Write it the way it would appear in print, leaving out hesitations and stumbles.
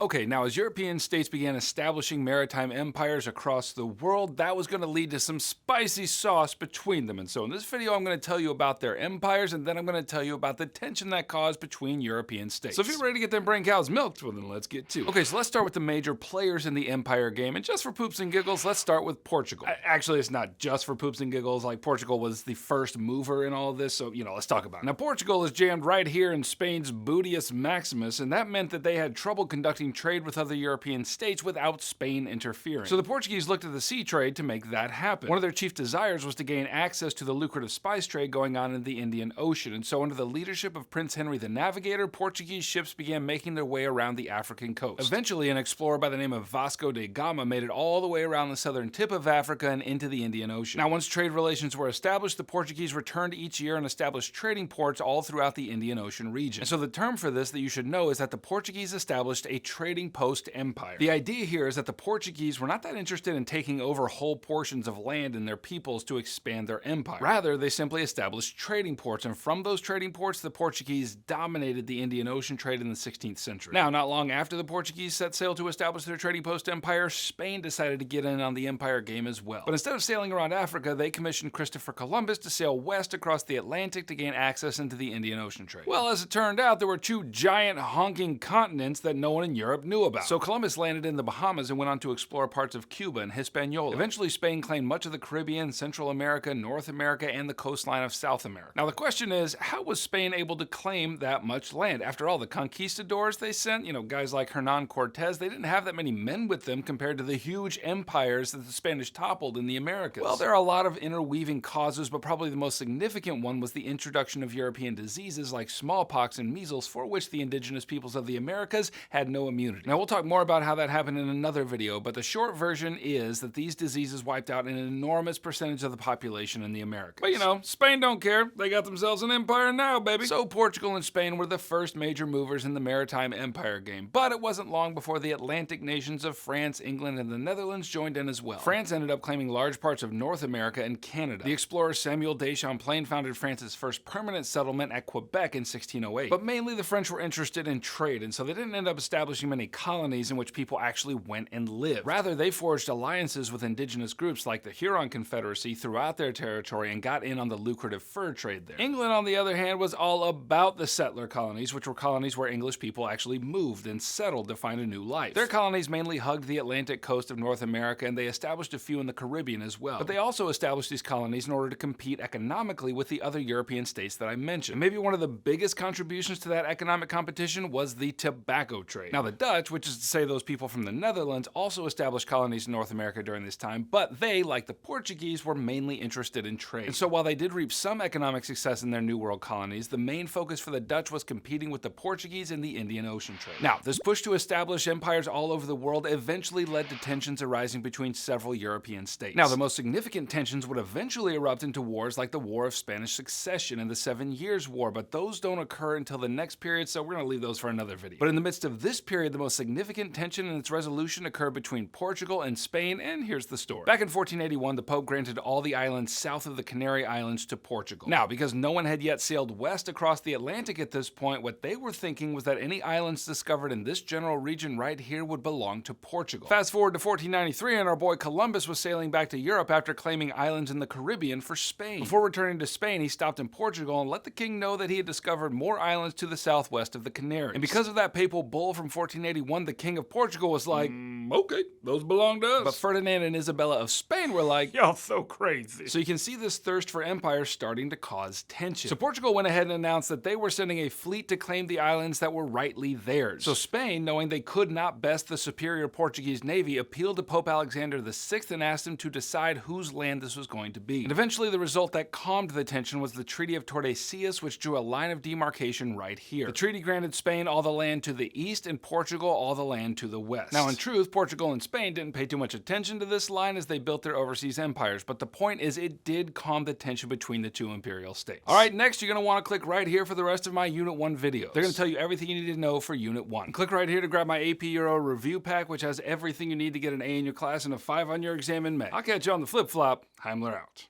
Okay, now as European states began establishing maritime empires across the world, that was going to lead to some spicy sauce between them. And so in this video, I'm going to tell you about their empires, and then I'm going to tell you about the tension that caused between European states. So if you're ready to get them brain cows milked, well then let's get to it. Okay, so let's start with the major players in the empire game, and just for poops and giggles, let's start with Portugal. Actually, it's not just for poops and giggles, like Portugal was the first mover in all of this, so let's talk about it. Now Portugal is jammed right here in Spain's Bootius Maximus, and that meant that they had trouble conducting trade with other European states without Spain interfering. So the Portuguese looked at the sea trade to make that happen. One of their chief desires was to gain access to the lucrative spice trade going on in the Indian Ocean, and so under the leadership of Prince Henry the Navigator, Portuguese ships began making their way around the African coast. Eventually, an explorer by the name of Vasco da Gama made it all the way around the southern tip of Africa and into the Indian Ocean. Now, once trade relations were established, the Portuguese returned each year and established trading ports all throughout the Indian Ocean region. And so the term for this that you should know is that the Portuguese established a trading post empire. The idea here is that the Portuguese were not that interested in taking over whole portions of land and their peoples to expand their empire. Rather, they simply established trading ports, and from those trading ports, the Portuguese dominated the Indian Ocean trade in the 16th century. Now, not long after the Portuguese set sail to establish their trading post empire, Spain decided to get in on the empire game as well. But instead of sailing around Africa, they commissioned Christopher Columbus to sail west across the Atlantic to gain access into the Indian Ocean trade. Well, as it turned out, there were two giant honking continents that no one in Europe knew about. So Columbus landed in the Bahamas and went on to explore parts of Cuba and Hispaniola. Eventually, Spain claimed much of the Caribbean, Central America, North America, and the coastline of South America. Now the question is, how was Spain able to claim that much land? After all, the conquistadors they sent, guys like Hernan Cortez, they didn't have that many men with them compared to the huge empires that the Spanish toppled in the Americas. Well, there are a lot of interweaving causes, but probably the most significant one was the introduction of European diseases like smallpox and measles, for which the indigenous peoples of the Americas had no immunity. Now we'll talk more about how that happened in another video, but the short version is that these diseases wiped out an enormous percentage of the population in the Americas. But Spain don't care. They got themselves an empire now, baby. So Portugal and Spain were the first major movers in the maritime empire game, but it wasn't long before the Atlantic nations of France, England, and the Netherlands joined in as well. France ended up claiming large parts of North America and Canada. The explorer Samuel de Champlain founded France's first permanent settlement at Quebec in 1608. But mainly the French were interested in trade, and so they didn't end up establishing many colonies in which people actually went and lived. Rather, they forged alliances with indigenous groups like the Huron Confederacy throughout their territory and got in on the lucrative fur trade there. England, on the other hand, was all about the settler colonies, which were colonies where English people actually moved and settled to find a new life. Their colonies mainly hugged the Atlantic coast of North America, and they established a few in the Caribbean as well. But they also established these colonies in order to compete economically with the other European states that I mentioned. And maybe one of the biggest contributions to that economic competition was the tobacco trade. Now the Dutch, which is to say those people from the Netherlands, also established colonies in North America during this time, but they, like the Portuguese, were mainly interested in trade. And so while they did reap some economic success in their New World colonies, the main focus for the Dutch was competing with the Portuguese in the Indian Ocean trade. Now, this push to establish empires all over the world eventually led to tensions arising between several European states. Now, the most significant tensions would eventually erupt into wars like the War of Spanish Succession and the 7 Years' War, but those don't occur until the next period, so we're going to leave those for another video. But in the midst of this period, the most significant tension and its resolution occurred between Portugal and Spain, and here's the story. Back in 1481, the Pope granted all the islands south of the Canary Islands to Portugal. Now, because no one had yet sailed west across the Atlantic at this point, what they were thinking was that any islands discovered in this general region right here would belong to Portugal. Fast forward to 1493, and our boy Columbus was sailing back to Europe after claiming islands in the Caribbean for Spain. Before returning to Spain, he stopped in Portugal and let the king know that he had discovered more islands to the southwest of the Canaries. And because of that papal bull from 1481, the king of Portugal was like, okay, those belong to us. But Ferdinand and Isabella of Spain were like, y'all so crazy. So you can see this thirst for empire starting to cause tension. So Portugal went ahead and announced that they were sending a fleet to claim the islands that were rightly theirs. So Spain, knowing they could not best the superior Portuguese navy, appealed to Pope Alexander VI and asked him to decide whose land this was going to be. And eventually the result that calmed the tension was the Treaty of Tordesillas, which drew a line of demarcation right here. The treaty granted Spain all the land to the east and Portugal all the land to the west. Now in truth, Portugal and Spain didn't pay too much attention to this line as they built their overseas empires, but the point is it did calm the tension between the two imperial states. Alright, next you're going to want to click right here for the rest of my Unit 1 videos. They're going to tell you everything you need to know for Unit 1. And click right here to grab my AP Euro review pack, which has everything you need to get an A in your class and a 5 on your exam in May. I'll catch you on the flip-flop. Heimler out.